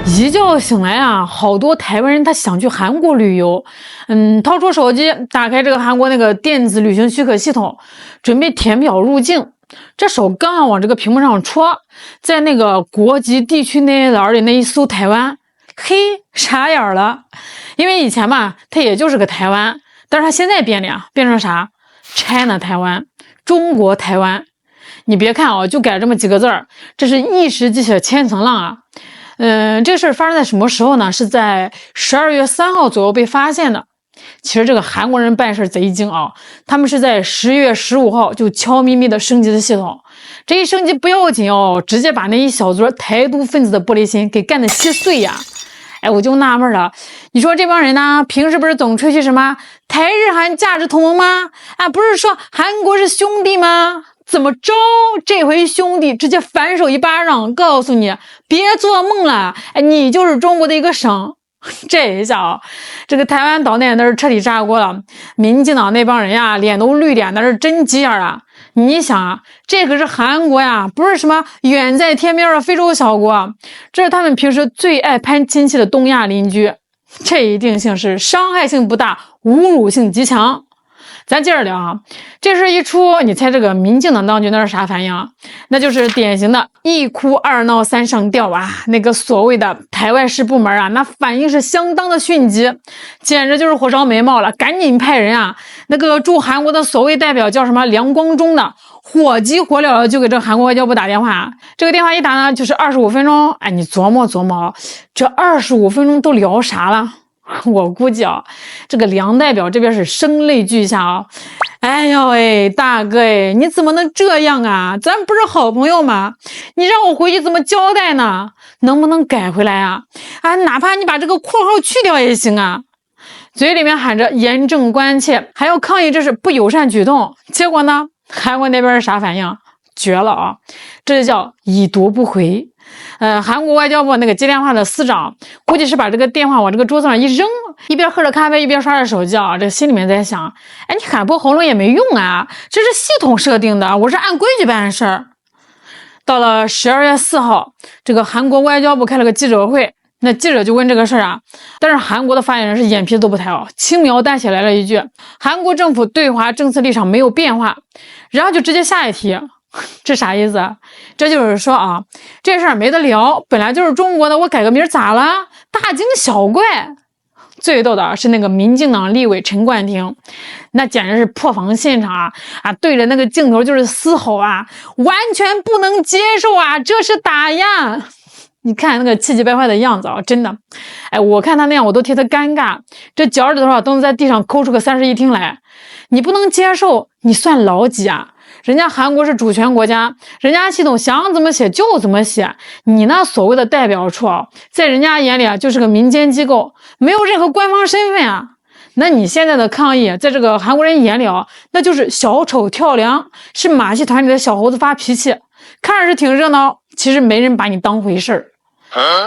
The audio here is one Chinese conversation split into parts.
一觉醒来啊，好多台湾人他想去韩国旅游，掏出手机，打开这个韩国那个电子旅行许可系统，准备填表入境。这手刚要往这个屏幕上戳，在那个国籍地区那栏里那一搜台湾，嘿，傻眼了。因为以前嘛，它也就是个台湾，但是它现在变了呀，变成啥 ？China 台湾，中国台湾。你别看啊，就改这么几个字儿，这是一时激起了千层浪啊。这事儿发生在什么时候呢？是在12月3号左右被发现的。其实这个韩国人办事贼精啊，他们是在10月15号就悄咪咪的升级的系统。这一升级不要紧哦，直接把那一小撮台独分子的玻璃心给干得稀碎呀！哎，我就纳闷了，你说这帮人呢，平时不是总吹嘘什么台日韩价值同盟吗？啊，不是说韩国是兄弟吗？怎么着？这回兄弟直接反手一巴掌，告诉你别做梦了！哎，你就是中国的一个省。这一下啊，这个台湾岛内那是彻底炸锅了。民进党那帮人呀，脸都绿脸，那是真急眼啊！你想啊，这可是韩国呀，不是什么远在天边的非洲小国，这是他们平时最爱攀亲戚的东亚邻居。这一定性是伤害性不大，侮辱性极强。咱接着聊啊，这事一出，你猜这个民进党当局那是啥反应啊？那就是典型的一哭二闹三上吊啊！那个所谓的台湾市部门啊，那反应是相当的迅疾，简直就是火烧眉毛了，赶紧派人啊，那个驻韩国的所谓代表叫什么梁光忠的，火急火燎的就给这韩国外交部打电话。这个电话一打呢，就是25分钟。哎，你琢磨琢磨，这25分钟都聊啥了？我估计啊，这个梁代表这边是声泪俱下啊！哎呦喂，大哥哎，你怎么能这样啊？咱不是好朋友吗？你让我回去怎么交代呢？能不能改回来啊？啊，哪怕你把这个括号去掉也行啊！嘴里面喊着严正关切，还要抗议这是不友善举动，结果呢，韩国那边是啥反应？绝了啊！这就叫已读不回。韩国外交部那个接电话的司长，估计是把这个电话往这个桌子上一扔，一边喝着咖啡一边刷着手机啊，这心里面在想，哎，你喊破喉咙也没用啊，这是系统设定的，我是按规矩办事儿。到了12月4号，这个韩国外交部开了个记者会，那记者就问这个事儿啊，但是韩国的发言人是眼皮都不抬哦，轻描淡写来了一句，韩国政府对华政策立场没有变化，然后就直接下一题。这啥意思啊？这就是说啊，这事儿没得聊，本来就是中国的，我改个名咋了？大惊小怪。最逗的是那个民进党立委陈冠廷，那简直是破防现场啊，对着那个镜头就是嘶吼啊，完全不能接受啊，这是打压。你看那个气急败坏的样子啊，真的，哎，我看他那样我都替他尴尬，这脚趾头都能在地上抠出个31厅来。你不能接受，你算老几啊？人家韩国是主权国家，人家系统想怎么写就怎么写，你那所谓的代表处啊，在人家眼里啊就是个民间机构，没有任何官方身份啊。那你现在的抗议，在这个韩国人眼里啊，那就是小丑跳梁，是马戏团里的小猴子发脾气，看着是挺热闹，其实没人把你当回事儿。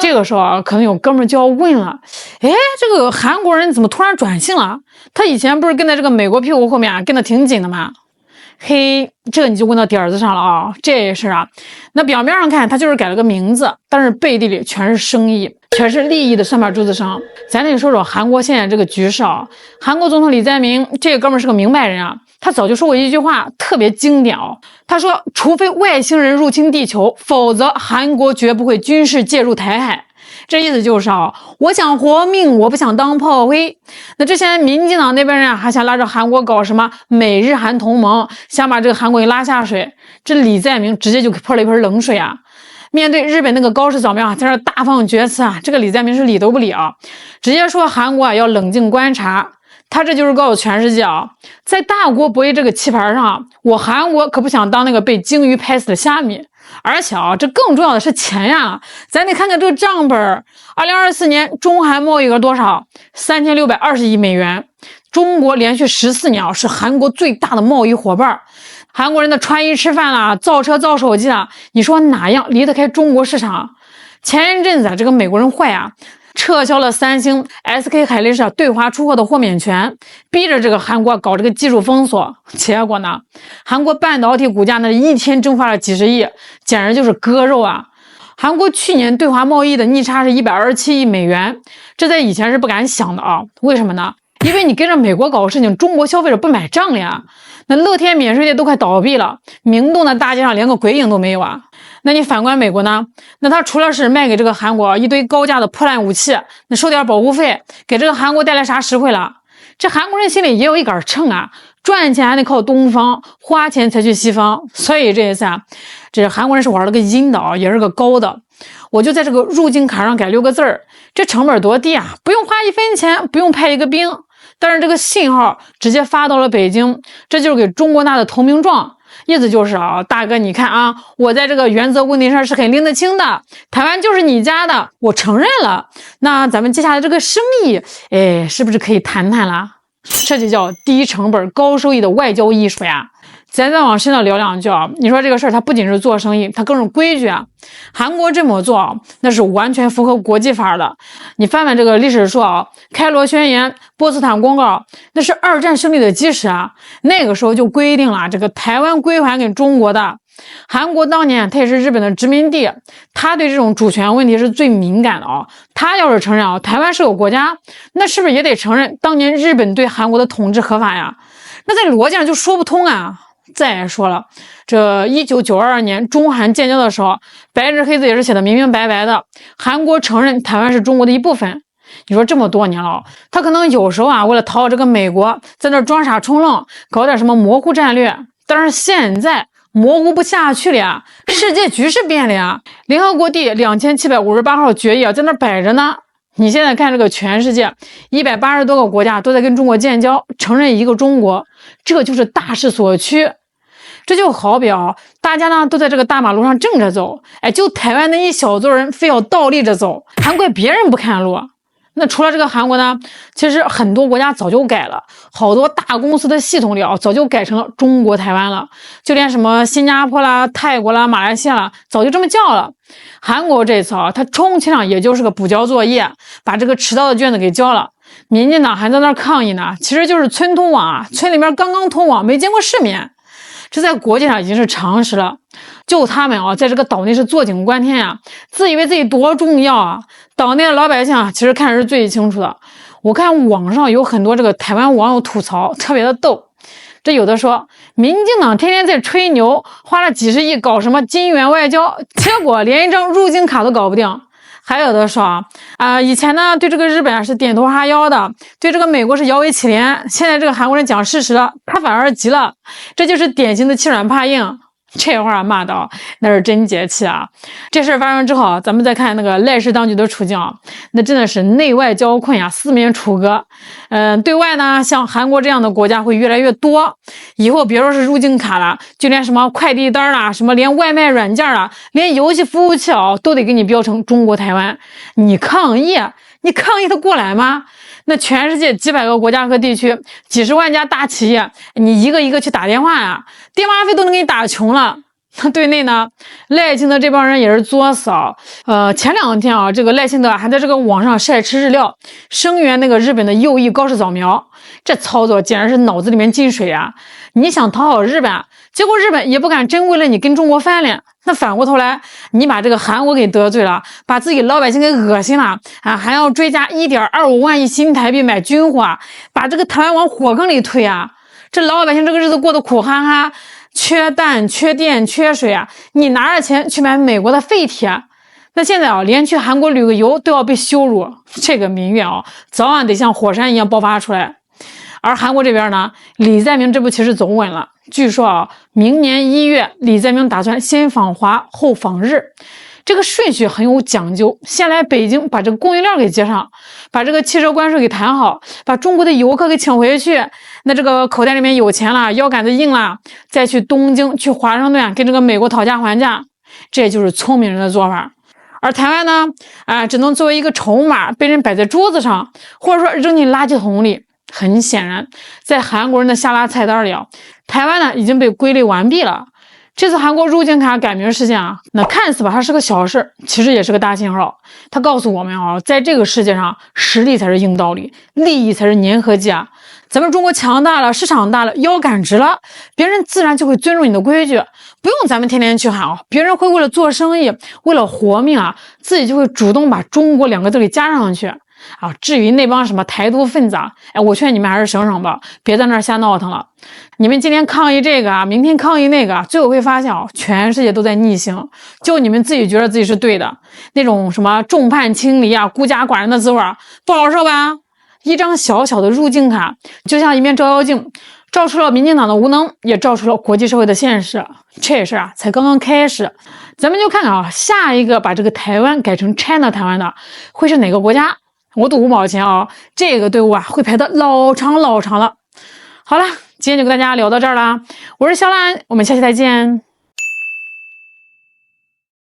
这个时候啊，可能有哥们就要问了，哎，这个韩国人怎么突然转性了？他以前不是跟在这个美国屁股后面啊，跟得挺紧的吗？嘿，这你就问到点子上了啊！这事啊，那表面上看他就是改了个名字，但是背地里全是生意，全是利益的上班珠子声。咱得说说韩国现在这个局势啊，韩国总统李在明这个哥们是个明白人啊，他早就说过一句话特别经典哦，他说除非外星人入侵地球，否则韩国绝不会军事介入台海。这意思就是啊，我想活命，我不想当炮灰。那之前民进党那边人还想拉着韩国搞什么美日韩同盟，想把这个韩国给拉下水。这李在明直接就泼了一盆冷水啊！面对日本那个高市早苗啊，在这大放厥词啊，这个李在明是理都不理啊，直接说韩国啊要冷静观察。他这就是告诉全世界啊，在大国博弈这个棋盘上，我韩国可不想当那个被鲸鱼拍死的虾米。而且啊，这更重要的是钱呀，咱得看看这个账本。2024年中韩贸易额多少？3620亿美元。中国连续14年啊是韩国最大的贸易伙伴。韩国人的穿衣吃饭啦，造车造手机啦，你说哪样离得开中国市场？前一阵子啊，这个美国人坏啊，撤销了三星、SK 海力士对华出货的豁免权，逼着这个韩国搞这个技术封锁。结果呢，韩国半导体股价呢一天蒸发了几十亿，简直就是割肉啊！韩国去年对华贸易的逆差是127亿美元，这在以前是不敢想的啊。为什么呢？因为你跟着美国搞事情，中国消费者不买账了呀。那乐天免税店都快倒闭了，明洞的大街上连个鬼影都没有啊。那你反观美国呢？那他除了是卖给这个韩国一堆高价的破烂武器，那收点保护费，给这个韩国带来啥实惠了？这韩国人心里也有一杆秤啊，赚钱还得靠东方，花钱才去西方。所以这一次啊，这韩国人是玩了个阴的啊，也是个高的。我就在这个入境卡上改6个字儿，这成本多低啊，不用花1分钱，不用派一个兵，但是这个信号直接发到了北京，这就是给中国拿的投名状。意思就是啊，大哥你看啊，我在这个原则问题上是很拎得清的，台湾就是你家的，我承认了，那咱们接下来这个生意是不是可以谈谈了？这就叫低成本高收益的外交艺术呀。咱再往深了聊两句啊，你说这个事儿它不仅是做生意，它更是规矩啊。韩国这么做啊，那是完全符合国际法的。你翻翻这个历史书啊，开罗宣言、波茨坦公告，那是2战胜利的基石啊。那个时候就规定了这个台湾归还给中国的。韩国当年它也是日本的殖民地，他对这种主权问题是最敏感的啊。他要是承认啊台湾是个国家，那是不是也得承认当年日本对韩国的统治合法呀？那在逻辑上就说不通啊。再说了，这1992年中韩建交的时候，白纸黑字也是写的明明白白的，韩国承认台湾是中国的一部分。你说这么多年了，他可能有时候啊，为了讨好这个美国，在那装傻充愣，搞点什么模糊战略。但是现在模糊不下去了呀，世界局势变了呀，联合国第2758号决议啊，在那摆着呢。你现在看这个全世界180多个国家都在跟中国建交，承认一个中国，这就是大势所趋。这就好比啊，大家呢都在这个大马路上正着走，就台湾的一小撮人非要倒立着走，还怪别人不看路。那除了这个韩国呢，其实很多国家早就改了，好多大公司的系统里啊，早就改成了中国台湾了，就连什么新加坡啦、泰国啦、马来西亚啦，早就这么叫了。韩国这次啊，他充其量也就是个补交作业，把这个迟到的卷子给交了。民进党还在那儿抗议呢，其实就是村通网啊，村里面刚刚通网，没见过世面。这在国际上已经是常识了，就他们啊，在这个岛内是坐井观天呀，自以为自己多重要啊。岛内的老百姓啊，其实看是最清楚的。我看网上有很多这个台湾网友吐槽，特别的逗。这有的说，民进党天天在吹牛，花了几十亿搞什么金元外交，结果连一张入境卡都搞不定。还有的说以前呢对这个日本是点头哈腰的，对这个美国是摇尾乞怜，现在这个韩国人讲事实了，他反而急了，这就是典型的欺软怕硬。这话骂的那是真解气啊！这事发生之后，咱们再看那个赖氏当局的处境啊，那真的是内外交困呀，四面楚歌。对外呢，像韩国这样的国家会越来越多，以后别说是入境卡了，就连什么快递单啦，什么连外卖软件啦，连游戏服务器都得给你标成中国台湾。你抗议得过来吗？那全世界几百个国家和地区，几十万家大企业，你一个一个去打电话呀，电话费都能给你打穷了。那对内呢，赖清德这帮人也是作死啊。前2天啊，这个赖清德还在这个网上晒吃日料，声援那个日本的右翼高市早苗，这操作简直是脑子里面进水啊！你想讨好日本，结果日本也不敢真为了你跟中国翻脸。那反过头来，你把这个韩国给得罪了，把自己老百姓给恶心了啊，还要追加1.25万亿新台币买军火，把这个台湾往火坑里推啊！这老百姓这个日子过得苦哈哈，缺蛋、缺电、缺水啊！你拿着钱去买美国的废铁，那现在啊，连去韩国旅个游都要被羞辱，这个民怨啊，早晚得像火山一样爆发出来。而韩国这边呢，李在明这步棋是走稳了。据说啊，明年1月，李在明打算先访华后访日，这个顺序很有讲究。先来北京把这个供应链给接上，把这个汽车关税给谈好，把中国的游客给请回去。那这个口袋里面有钱了，腰杆子硬了，再去东京、去华盛顿跟这个美国讨价还价，这就是聪明人的做法。而台湾呢，只能作为一个筹码，被人摆在桌子上，或者说扔进垃圾桶里。很显然，在韩国人的下拉菜单里台湾呢已经被归类完毕了。这次韩国入境卡改名事件啊，那看似吧它是个小事，其实也是个大信号。它告诉我们啊，在这个世界上，实力才是硬道理，利益才是粘合剂啊。咱们中国强大了，市场大了，腰杆直了，别人自然就会尊重你的规矩，不用咱们天天去喊啊，别人会为了做生意，为了活命啊，自己就会主动把中国2个字给加上去啊。至于那帮什么台独分子啊，我劝你们还是省省吧，别在那儿瞎闹腾了。你们今天抗议这个啊，明天抗议那个，最后会发现啊，全世界都在逆行，就你们自己觉得自己是对的，那种什么众叛亲离啊、孤家寡人的滋味不好受吧？一张小小的入境卡，就像一面照妖镜，照出了民进党的无能，也照出了国际社会的现实。这事啊，才刚刚开始，咱们就看看啊，下一个把这个台湾改成 China 台湾的会是哪个国家？我赌5毛钱啊，这个队伍啊会排得老长老长了。好了，今天就跟大家聊到这儿了，我是小兰，我们下期再见。